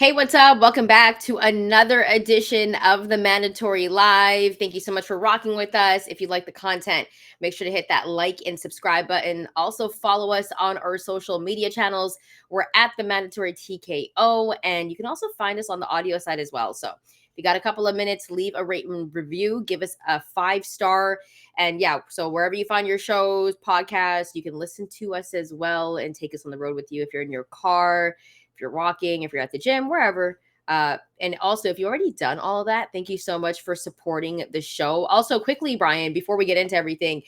Hey, what's up? Welcome back to another edition of the Mandatory Live. Thank you so much for rocking with us. If you like the content, make sure to hit that like and subscribe button. Also, follow us on our social media channels. We're at the Mandatory TKO, and you can also find us on the audio side as well. So, if you got a couple of minutes, leave a rate and review, give us a 5-star. And yeah, so wherever you find your shows, podcasts, you can listen to us as well and take us on the road with you if you're in your car, if you're walking, if you're at the gym, wherever. And also, if you already done all of that, thank you so much for supporting the show. Also, quickly, Bryan, before we get into everything,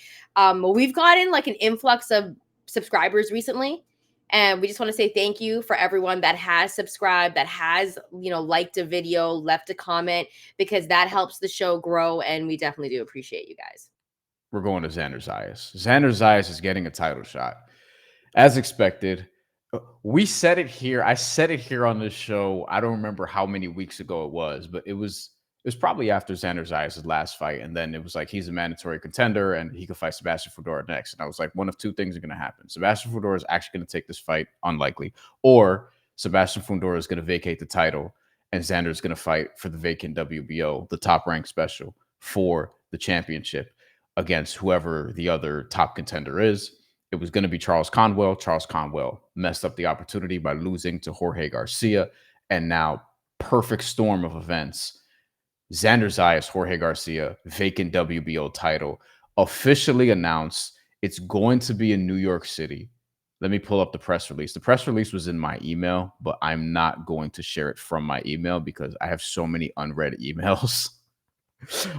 we've gotten like an influx of subscribers recently. And we just want to say thank you for everyone that has subscribed, that has, liked a video, left a comment, because that helps the show grow. And we definitely do appreciate you guys. We're going to Xander Zayas. Xander Zayas is getting a title shot. As expected, we said it here. I said it here on this show. I don't remember how many weeks ago it was, but it was probably after Xander Zayas' last fight. And then it was like he's a mandatory contender and he could fight Sebastian Fedora next. And I was like, one of two things are going to happen. Sebastian Fedora is actually going to take this fight, unlikely, or Sebastian Fedora is going to vacate the title and Xander is going to fight for the vacant WBO, the top rank special, for the championship against whoever the other top contender is. It was going to be Charles Conwell. Charles Conwell messed up the opportunity by losing to Jorge Garcia. And now, perfect storm of events. Xander Zayas, Jorge Garcia, vacant WBO title, officially announced. It's going to be in New York City. Let me pull up the press release. The press release was in my email, but I'm not going to share it from my email because I have so many unread emails.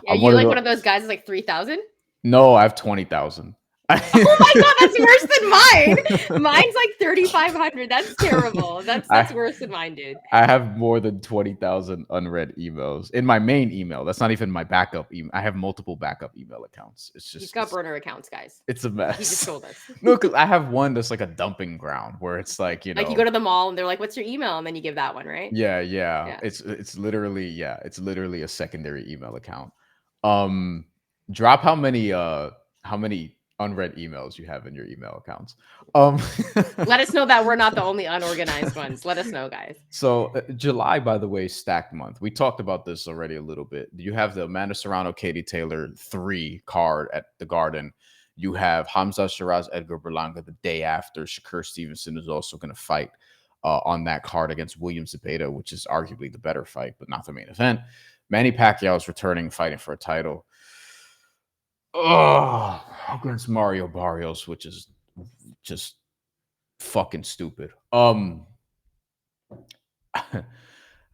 Are you like one of those guys that's like 3,000? No, I have 20,000. Oh my god, that's worse than mine. Mine's like 3,500. That's terrible. That's worse than mine, dude. I have more than 20,000 unread emails in my main email. That's not even my backup email. I have multiple backup email accounts. It's just He's got burner accounts, guys. It's a mess. He just told us. No, because I have one that's like a dumping ground where it's like, like you go to the mall and they're like, "What's your email?" and then you give that one, right? Yeah. It's literally a secondary email account. Drop how many unread emails you have in your email accounts. Let us know that we're not the only unorganized ones. Let us know, guys. So July, by the way, stacked month. We talked about this already a little bit. You have the Amanda Serrano, Katie Taylor 3 card at the Garden. You have Hamza Shiraz, Edgar Berlanga the day after. Shakur Stevenson is also going to fight on that card against William Zepeda, which is arguably the better fight, but not the main event. Manny Pacquiao is returning, fighting for a title. Oh, against Mario Barrios, which is just fucking stupid.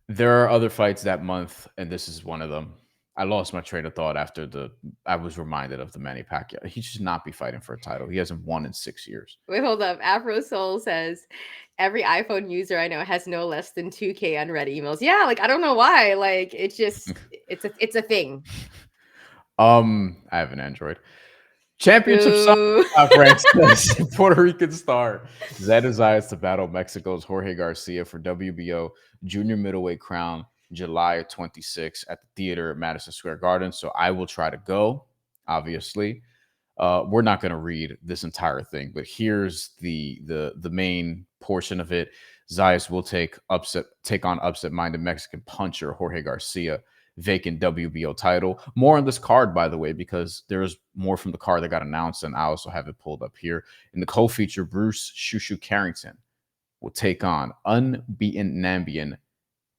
There are other fights that month, and this is one of them. I lost my train of thought after I was reminded of the Manny Pacquiao. He should not be fighting for a title. He hasn't won in 6 years. Wait, hold up. Afro Soul says every iPhone user I know has no less than 2K unread emails. Yeah, like I don't know why. Like it's just it's a thing. I have an Android. Championship ranks Puerto Rican star Xander Zayas to battle Mexico's Jorge Garcia for WBO junior middleweight crown July 26 at the theater at Madison Square Garden. So I will try to go, obviously. We're not going to read this entire thing, but here's the main portion of it. Zayas will take on upset-minded Mexican puncher Jorge Garcia, vacant WBO title. More on this card, by the way, because there's more from the card that got announced, and I also have it pulled up here. In the co-feature, Bruce Shushu Carrington will take on unbeaten Nambian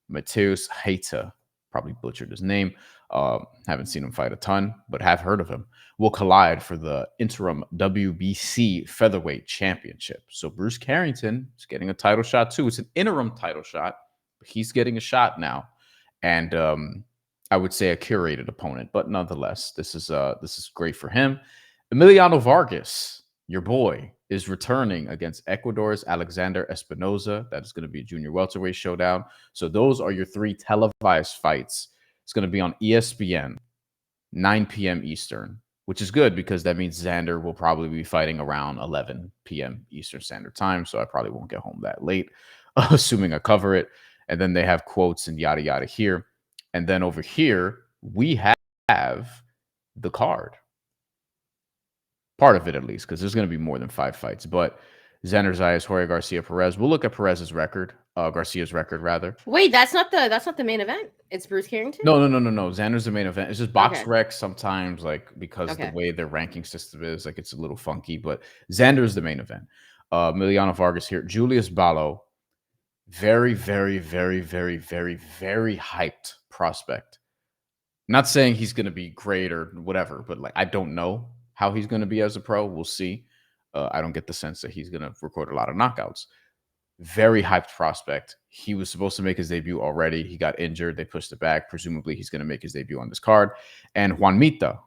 Mateus Heita. Probably butchered his name. Haven't seen him fight a ton, but have heard of him. Will collide for the interim WBC featherweight championship. So Bruce Carrington is getting a title shot too. It's an interim title shot, but he's getting a shot now. And I would say a curated opponent, but nonetheless, this is great for him. Emiliano Vargas, your boy, is returning against Ecuador's Alexander Espinoza. That is going to be a junior welterweight showdown. So those are your 3 televised fights. It's going to be on ESPN, 9 p.m. Eastern, which is good because that means Xander will probably be fighting around 11 p.m. Eastern Standard Time. So I probably won't get home that late, assuming I cover it. And then they have quotes and yada, yada here. And then over here, we have the card. Part of it, at least, because there's going to be more than 5 fights. But Xander Zayas, Jorge Garcia, Perez. We'll look at Perez's record. Garcia's record rather. Wait, that's not the main event. It's Bruce Carrington. No. Xander's the main event. It's just box Okay. rec sometimes, like because the Okay. way their ranking system is, like it's a little funky. But Xander's the main event. Miliano Vargas here. Julius Ballo, very, very, very, very, very, very hyped prospect. Not saying he's going to be great or whatever, but like I don't know how he's going to be as a pro. We'll see. I don't get the sense that he's going to record a lot of knockouts. Very hyped prospect. He was supposed to make his debut already. He got injured. They pushed it back. Presumably, he's going to make his debut on this card. And Juanma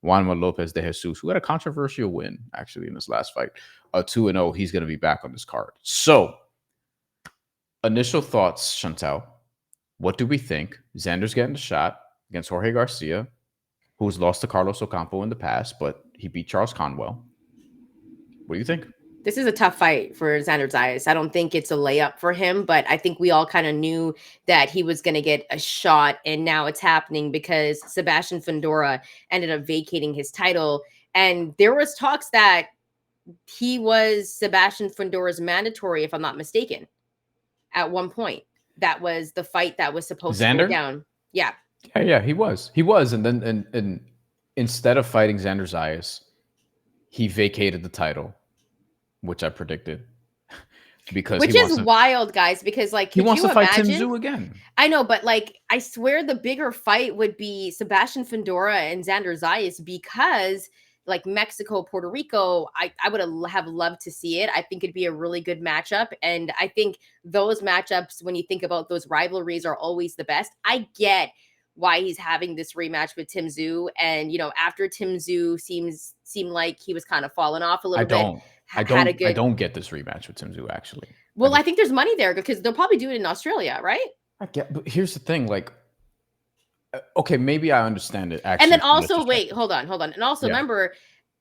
Lopez de Jesus, who had a controversial win actually in this last fight, 2-0. He's going to be back on this card. So, initial thoughts, Shantelle. What do we think? Xander's getting the shot against Jorge Garcia, who's lost to Carlos Ocampo in the past, but he beat Charles Conwell. What do you think? This is a tough fight for Xander Zayas. I don't think it's a layup for him, but I think we all kind of knew that he was going to get a shot, and now it's happening because Sebastian Fundora ended up vacating his title, and there was talks that he was Sebastian Fundora's mandatory, if I'm not mistaken, at one point. That was the fight that was supposed to go down. Yeah. Yeah, he was. And then and instead of fighting Xander Zayas, he vacated the title, which I predicted. Because which is wild, guys, because like he wants to fight Tim Tszyu again. I know, but like I swear the bigger fight would be Sebastian Fundora and Xander Zayas, because like Mexico, Puerto Rico, I would have loved to see it. I think it'd be a really good matchup. And I think those matchups, when you think about those rivalries, are always the best. I get why he's having this rematch with Tim Tszyu. And, you know, after Tim Tszyu seemed like he was kind of falling off a little bit. I don't get this rematch with Tim Tszyu, actually. Well, I think there's money there because they'll probably do it in Australia, right? I get, but here's the thing, like, okay, maybe I understand it. Actually, and then also, wait, hold on, and also remember,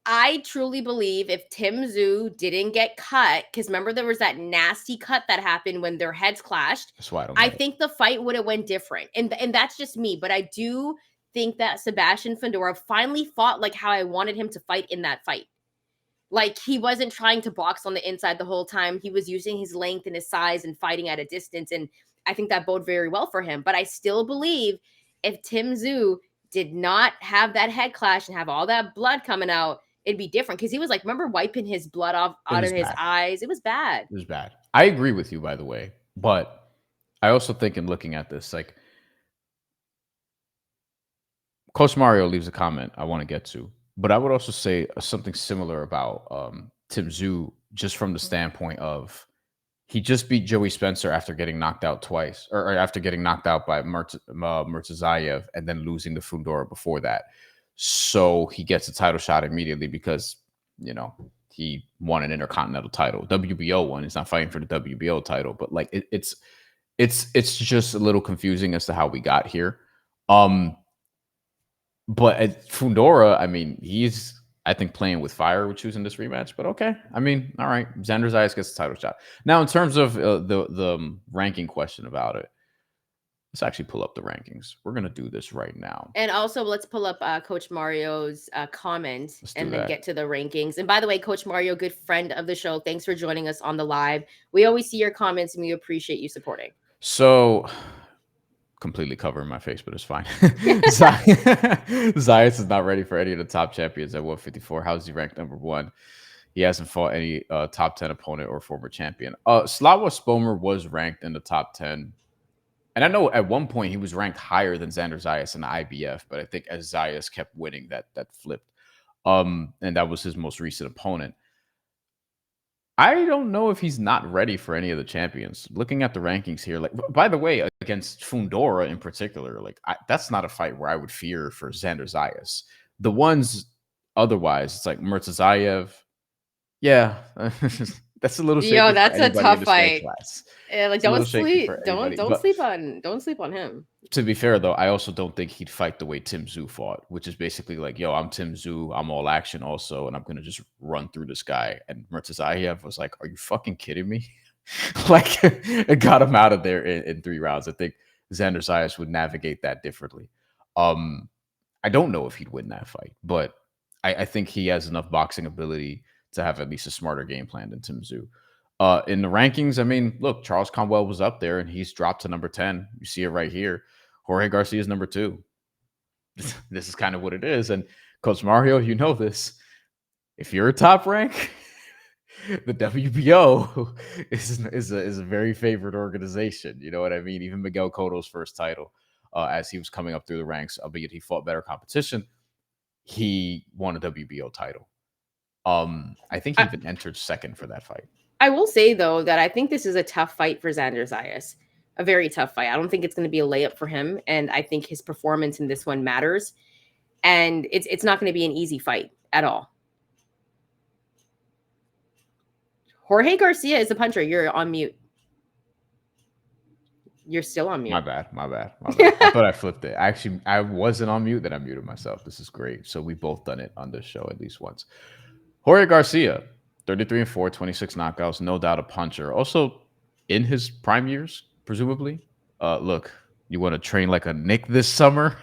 I truly believe if Tim Tszyu didn't get cut, because remember there was that nasty cut that happened when their heads clashed. That's why I think the fight would have went different, and that's just me, but I do think that Sebastian Fundora finally fought like how I wanted him to fight in that fight. Like, he wasn't trying to box on the inside the whole time. He was using his length and his size and fighting at a distance. And I think that bode very well for him. But I still believe if Tim Tszyu did not have that head clash and have all that blood coming out, it'd be different. Because he was like, remember wiping his blood out of his eyes? It was bad. It was bad. I agree with you, by the way. But I also think in looking at this, like, Coach Mario leaves a comment I want to get to. But I would also say something similar about Tim Tszyu, just from the standpoint of he just beat Joey Spencer after getting knocked out twice, or after getting knocked out by Murtazayev and then losing to Fundora before that. So he gets a title shot immediately because, you know, he won an Intercontinental title. WBO one. He's not fighting for the WBO title, but like it's just a little confusing as to how we got here. But at Fundora, I mean, he's, I think, playing with fire with choosing this rematch. But okay, I mean, all right. Xander Zayas gets the title shot. Now, in terms of the ranking question about it, let's actually pull up the rankings. We're going to do this right now. And also, let's pull up Coach Mario's comment and then get to the rankings. And by the way, Coach Mario, good friend of the show, thanks for joining us on the live. We always see your comments and we appreciate you supporting. So, completely covering my face, but it's fine. Zayas is not ready for any of the top champions at 154. How is he ranked number 1? He hasn't fought any top 10 opponent or former champion. Slava Spomer was ranked in the top 10. And I know at one point he was ranked higher than Xander Zayas in the IBF, but I think as Zayas kept winning, that flipped. And that was his most recent opponent. I don't know if he's not ready for any of the champions. Looking at the rankings here, like, by the way, against Fundora in particular, like, that's not a fight where I would fear for Xander Zayas. The ones otherwise, it's like Murtazayev. Yeah, that's a little shaky. Yo, that's a tough fight. Like, don't sleep on him. To be fair, though, I also don't think he'd fight the way Tim Tszyu fought, which is basically like, yo, I'm Tim Tszyu, I'm all action also, and I'm gonna just run through this guy. And Murtazayev was like, are you fucking kidding me? Like, it got him out of there in 3 rounds. I think Xander Zayas would navigate that differently. I don't know if he'd win that fight, but I think he has enough boxing ability to have at least a smarter game plan than Tim Tszyu. In the rankings, I mean, look, Charles Conwell was up there and he's dropped to number 10. You see it right here. Jorge Garcia is number 2. This is kind of what it is. And Coach Mario, you know this. If you're a top rank, the WBO is a very favored organization. You know what I mean? Even Miguel Cotto's first title, as he was coming up through the ranks, albeit he fought better competition, he won a WBO title. I think he even entered second for that fight. I will say, though, that I think this is a tough fight for Xander Zayas. A very tough fight. I don't think it's going to be a layup for him. And I think his performance in this one matters. And it's not going to be an easy fight at all. Jorge Garcia is a puncher. You're on mute. You're still on mute. My bad. I thought I flipped it. Actually, I wasn't on mute, then I muted myself. This is great. So we both done it on this show at least once. Jorge Garcia, 33-4, 26 knockouts, no doubt a puncher. Also in his prime years, presumably. Look, you want to train like a Nick this summer?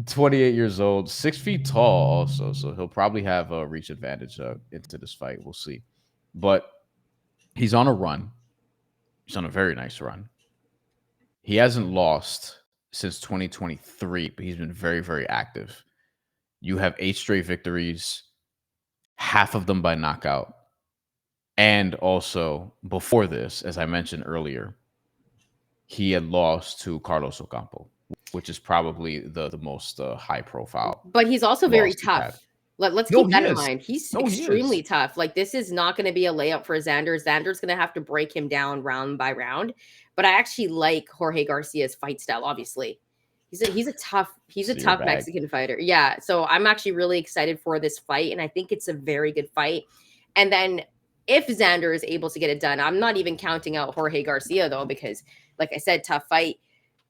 28 years old, 6 feet tall also. So he'll probably have a reach advantage into this fight. We'll see. But he's on a run. He's on a very nice run. He hasn't lost since 2023, but he's been very, very active. You have 8 straight victories, half of them by knockout. And also, before this, as I mentioned earlier, he had lost to Carlos Ocampo, which is probably the most high profile. But he's also very tough. Let's keep that in mind. He's extremely tough. Like, this is not going to be a layup for Xander. Xander's going to have to break him down round by round. But I actually like Jorge Garcia's fight style, obviously. He's a tough Mexican fighter. Yeah. So I'm actually really excited for this fight. And I think it's a very good fight. And then if Xander is able to get it done, I'm not even counting out Jorge Garcia, though, because, like I said, tough fight.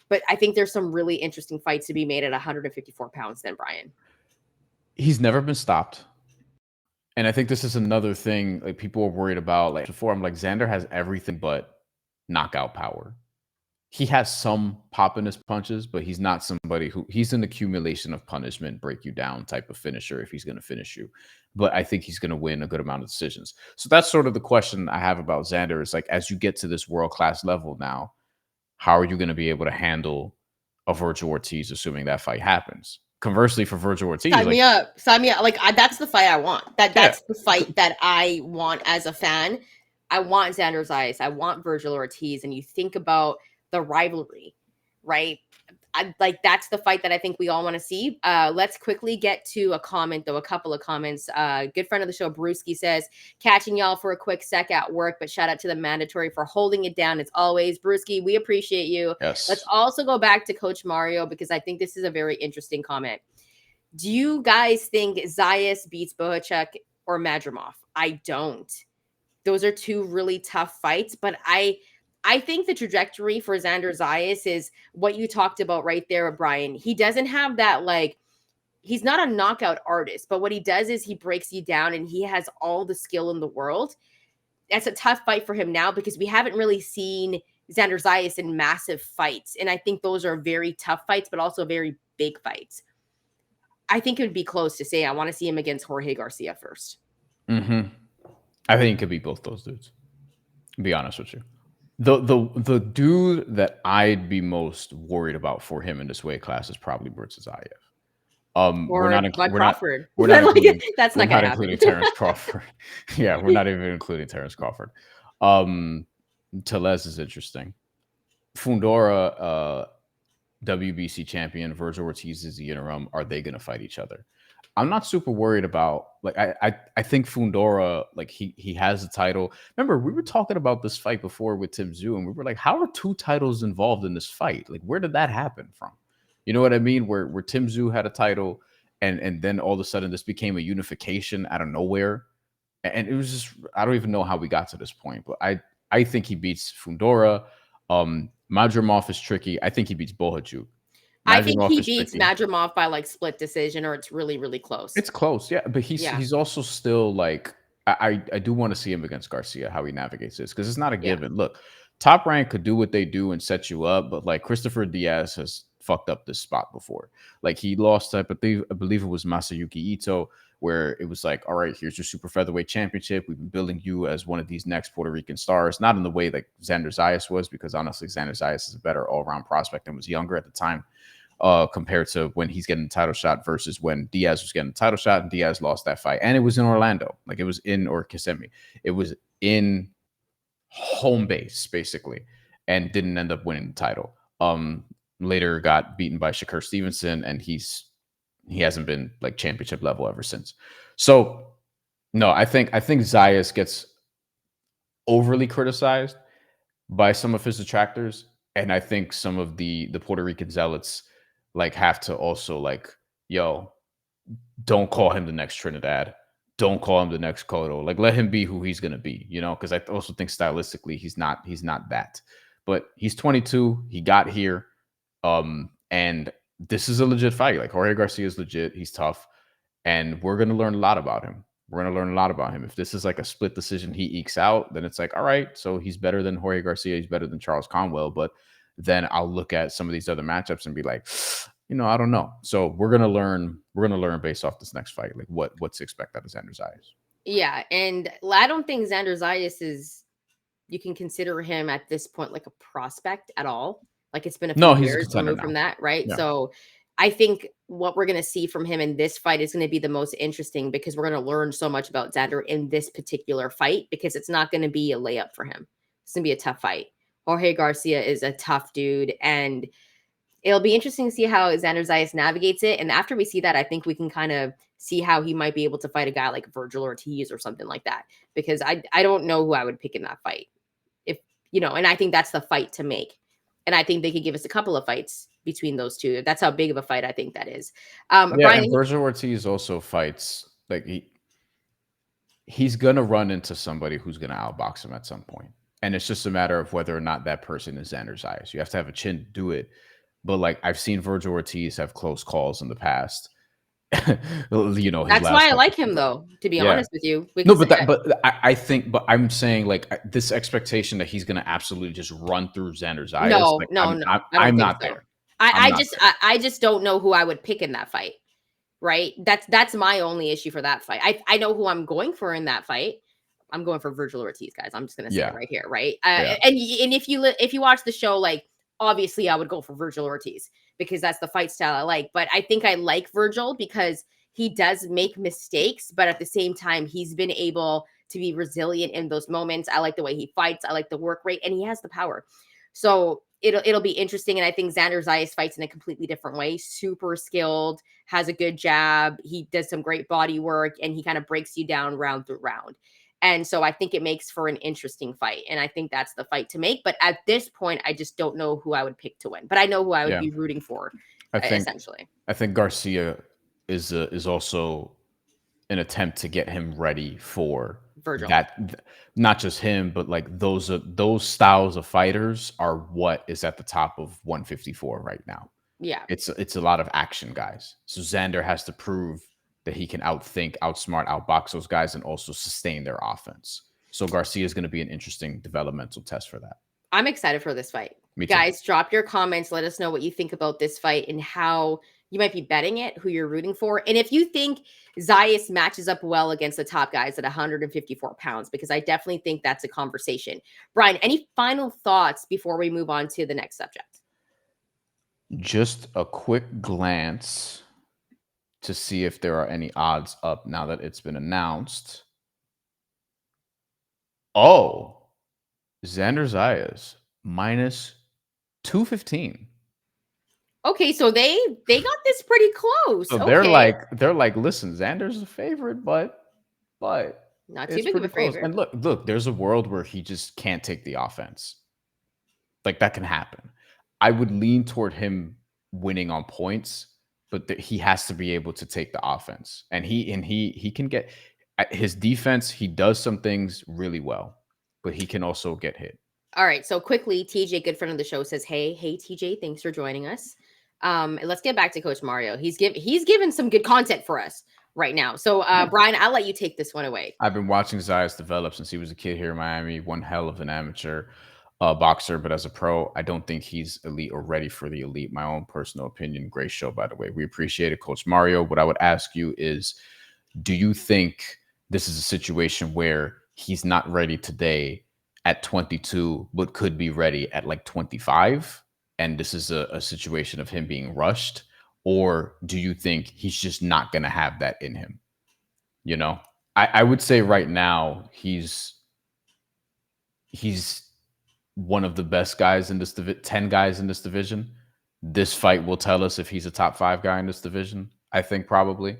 But I think there's some really interesting fights to be made at 154 pounds then, Bryan. He's never been stopped. And I think this is another thing like people are worried about. Like before, I'm like, Xander has everything but knockout power. He has some pop in his punches, but he's not somebody he's an accumulation of punishment, break you down type of finisher if he's going to finish you. But I think he's going to win a good amount of decisions. So that's sort of the question I have about Xander is like, as you get to this world-class level now, how are you going to be able to handle a Virgil Ortiz, assuming that fight happens? Conversely, for Virgil Ortiz, sign me up. Like that's the fight I want. That's the fight that I want as a fan. I want Xander Zayas. I want Virgil Ortiz. And you think about the rivalry, right? That's the fight that I think we all want to see. Let's quickly get to a couple of comments. Good friend of the show, Brewski, says, catching y'all for a quick sec at work, but shout out to the mandatory for holding it down as always. Brewski, we appreciate you. Yes. Let's also go back to Coach Mario, because I think this is a very interesting comment. Do you guys think Zayas beats Bohachuk or Madrimov? I don't. Those are two really tough fights, but I think the trajectory for Xander Zayas is what you talked about right there, Bryan. He doesn't have that, like, he's not a knockout artist, but what he does is he breaks you down and he has all the skill in the world. That's a tough fight for him now because we haven't really seen Xander Zayas in massive fights. And I think those are very tough fights, but also very big fights. I think it would be close to say I want to see him against Jorge Garcia first. Mm-hmm. I think it could be both those dudes. To be honest with you. The dude that I'd be most worried about for him in this weight class is probably Murtazayev. We're not Crawford. We're not including, that's not going to happen. Including Terrence Crawford. Yeah, we're not even including Terrence Crawford. Tellez is interesting. Fundora, WBC champion, Virgil Ortiz is the interim. Are they going to fight each other? I'm not super worried about, like, I think Fundora, like, he has a title. Remember, we were talking about this fight before with Tim Tszyu, and we were like, how are 2 titles involved in this fight? Like, where did that happen from? You know what I mean? Where Tim Tszyu had a title, and then all of a sudden this became a unification out of nowhere. And it was just, I don't even know how we got to this point, but I think he beats Fundora. Madrimov is tricky. I think he beats Bohachuk. I think he beats Madrimov by like split decision, or it's really, really close. It's close, yeah. But he's also still like, I do want to see him against Garcia, how he navigates this, because it's not a given. Look, Top Rank could do what they do and set you up, but like Christopher Diaz has fucked up this spot before. Like he lost, I believe it was Masayuki Ito, where it was like, all right, here's your super featherweight championship. We've been building you as one of these next Puerto Rican stars, not in the way like Xander Zayas was, because honestly, Xander Zayas is a better all-around prospect and was younger at the time, compared to when he's getting the title shot versus when Diaz was getting the title shot, and Diaz lost that fight. And it was in Orlando. Like it was in, or Kissimmee. It was in home base, basically, and didn't end up winning the title. Later got beaten by Shakur Stevenson, and he hasn't been like championship level ever since. So no, I think Zayas gets overly criticized by some of his detractors, and I think some of the Puerto Rican zealots like have to also like, yo, don't call him the next Trinidad. Don't call him the next Cotto. Like, let him be who he's gonna be, you know, because I also think stylistically he's not that. But he's 22, he got here. And this is a legit fight. Like Jorge Garcia is legit, he's tough, and we're gonna learn a lot about him. We're gonna learn a lot about him. If this is like a split decision he ekes out, then it's like, all right, so he's better than Jorge Garcia, he's better than Charles Conwell. But then I'll look at some of these other matchups and be like, you know, I don't know. So we're gonna learn based off this next fight, like what to expect out of Xander Zayas. Yeah, and I don't think Xander Zayas is, you can consider him at this point like a prospect at all. Like it's been a few No, he's a years contender removed now. from that, right? Yeah. So I think what we're going to see from him in this fight is going to be the most interesting, because we're going to learn so much about Xander in this particular fight, because it's not going to be a layup for him. It's going to be a tough fight. Jorge Garcia is a tough dude, and it'll be interesting to see how Xander Zayas navigates it. And after we see that, I think we can kind of see how he might be able to fight a guy like Virgil Ortiz or something like that, because I don't know who I would pick in that fight. If, you know, and I think that's the fight to make. And I think they could give us a couple of fights between those two. That's how big of a fight I think that is. Yeah, Bryan, and Virgil Ortiz also fights like he's gonna run into somebody who's gonna outbox him at some point. And it's just a matter of whether or not that person is Xander Zayas. You have to have a chin to do it. But like I've seen Virgil Ortiz have close calls in the past. You know, his that's last why I fight. like him, though, to be Yeah. honest with you. No, Because but I think, but I'm saying like this expectation that he's gonna absolutely just run through Xander Zayas. no, Like no, no, I don't I'm think not so. there. I'm not there. I just don't know who I would pick in that fight. Right? That's my only issue for that fight. I know who I'm going for in that fight. I'm going for Virgil Ortiz, guys. I'm just gonna say it Yeah. right here, right? Yeah. And if you watch the show, like obviously I would go for Virgil Ortiz because that's the fight style I like. But I think I like Virgil because he does make mistakes, but at the same time he's been able to be resilient in those moments. I like the way he fights. I like the work rate, and he has the power. So it'll be interesting. And I think Xander Zayas fights in a completely different way. Super skilled, has a good jab. He does some great body work, and he kind of breaks you down round through round. And so I think it makes for an interesting fight. And I think that's the fight to make. But at this point, I just don't know who I would pick to win. But I know who I would be rooting for, essentially. I think Garcia is also an attempt to get him ready for Virgil. that. Not just him, but like those styles of fighters are what is at the top of 154 right now. Yeah. It's a lot of action guys. So Xander has to prove that he can outthink, outsmart, outbox those guys and also sustain their offense. So Garcia is going to be an interesting developmental test for that. I'm excited for this fight. Me too. Guys, drop your comments. Let us know what you think about this fight and how you might be betting it, who you're rooting for. And if you think Zayas matches up well against the top guys at 154 pounds, because I definitely think that's a conversation. Bryan, any final thoughts before we move on to the next subject? Just a quick glance to see if there are any odds up now that it's been announced. Oh, Xander Zayas minus 215. Okay, so they got this pretty close. So okay. they're like, listen, Xander's a favorite, but Not too it's big of pretty a close. favorite. And look, there's a world where he just can't take the offense. Like that can happen. I would lean toward him winning on points, but he has to be able to take the offense. And he can get his defense. He does some things really well, but he can also get hit. All right, so quickly, TJ, good friend of the show, says, hey TJ, thanks for joining us. Let's get back to Coach Mario. He's given some good content for us right now. So Bryan, I'll let you take this one away. I've been watching Zayas develop since he was a kid here in Miami. One hell of an amateur boxer, but as a pro, I don't think he's elite or ready for the elite. My own personal opinion. Great show, by the way. We appreciate it, Coach Mario. What I would ask you is, Do you think this is a situation where he's not ready today at 22, but could be ready at like 25? And this is a situation of him being rushed? Or do you think he's just not going to have that in him? You know, I would say right now he's one of the best guys in this 10 guys in this division. This fight will tell us if he's a top 5 guy in this division. I think probably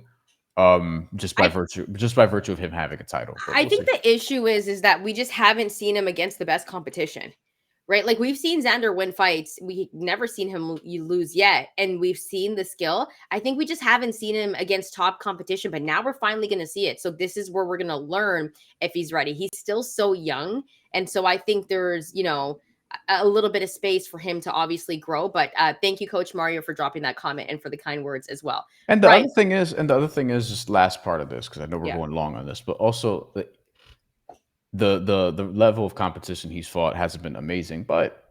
just by I virtue of him having a title, but I we'll see. think the issue is that we just haven't seen him against the best competition. Right? Like we've seen Xander win fights. We never seen him lose yet. And we've seen the skill. I think we just haven't seen him against top competition, but now we're finally going to see it. So this is where we're going to learn if he's ready. He's still so young. And so I think there's, a little bit of space for him to obviously grow. But thank you, Coach Mario, for dropping that comment and for the kind words as well. And Brian. the other thing is just last part of this, because I know we're going long on this, but also the level of competition he's fought hasn't been amazing, but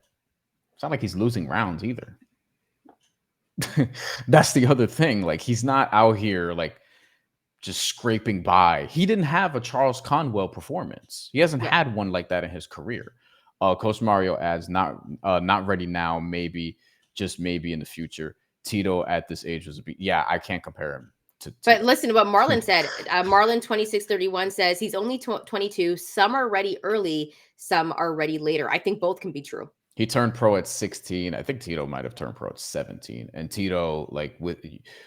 it's not like he's losing rounds either. That's the other thing. Like he's not out here like just scraping by. He didn't have a Charles Conwell performance. He hasn't had one like that in his career. Coach Mario adds, not ready now, maybe, just maybe in the future. Tito at this age was I can't compare him to But listen to what Marlon said. Marlon 2631 says he's only 22. Some are ready early, some are ready later. I think both can be true. He turned pro at 16. I think Tito might have turned pro at 17. And Tito, like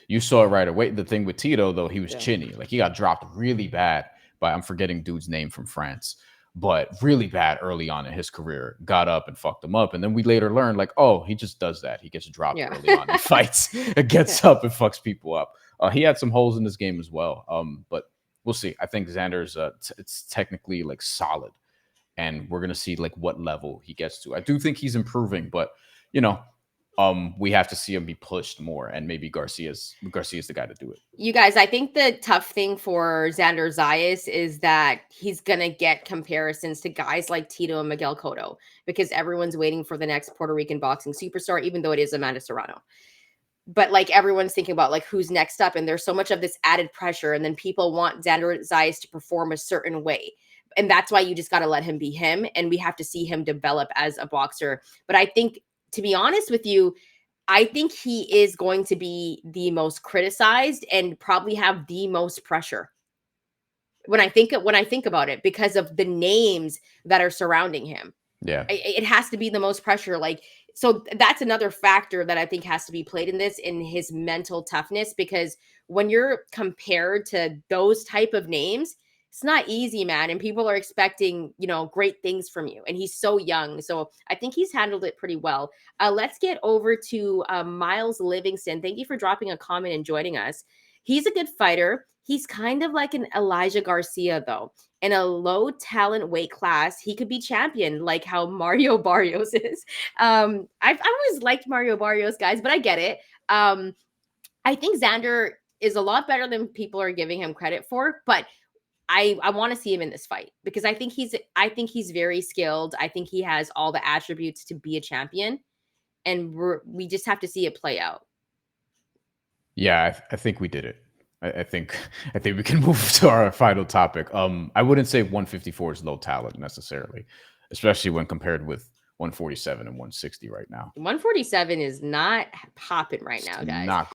you saw it right away. The thing with Tito, though, he was chinny. Like he got dropped really bad by, I'm forgetting dude's name from France, but really bad early on in his career. Got up and fucked him up. And then we later learned, like, oh, he just does that. He gets dropped early on in fights. It gets up and fucks people up. He had some holes in his game as well. But we'll see. I think Xander's it's technically like solid. And we're gonna see like what level he gets to. I do think he's improving, but we have to see him be pushed more, and maybe Garcia's the guy to do it. You guys, I think the tough thing for Xander Zayas is that he's gonna get comparisons to guys like Tito and Miguel Cotto because everyone's waiting for the next Puerto Rican boxing superstar, even though it is Amanda Serrano. But like everyone's thinking about like who's next up, and there's so much of this added pressure, and then people want Xander Zayas to perform a certain way. And that's why you just got to let him be him. And we have to see him develop as a boxer. But I think, to be honest with you, I think he is going to be the most criticized and probably have the most pressure when I think about it, because of the names that are surrounding him. Yeah, it has to be the most pressure. Like, so that's another factor that I think has to be played in this, in his mental toughness, because when you're compared to those type of names, it's not easy, man. And people are expecting, great things from you. And he's so young. So I think he's handled it pretty well. Let's get over to Miles Livingston. Thank you for dropping a comment and joining us. He's a good fighter. He's kind of like an Elijah Garcia, though. In a low talent weight class, he could be champion, like how Mario Barrios is. I've always liked Mario Barrios, guys, but I get it. I think Xander is a lot better than people are giving him credit for, but I want to see him in this fight because I think he's very skilled. I think he has all the attributes to be a champion, and we just have to see it play out. Yeah, I think we did it. I think we can move to our final topic. I wouldn't say 154 is low talent necessarily, especially when compared with 147 and 160 right now. 147 is not popping right now, guys.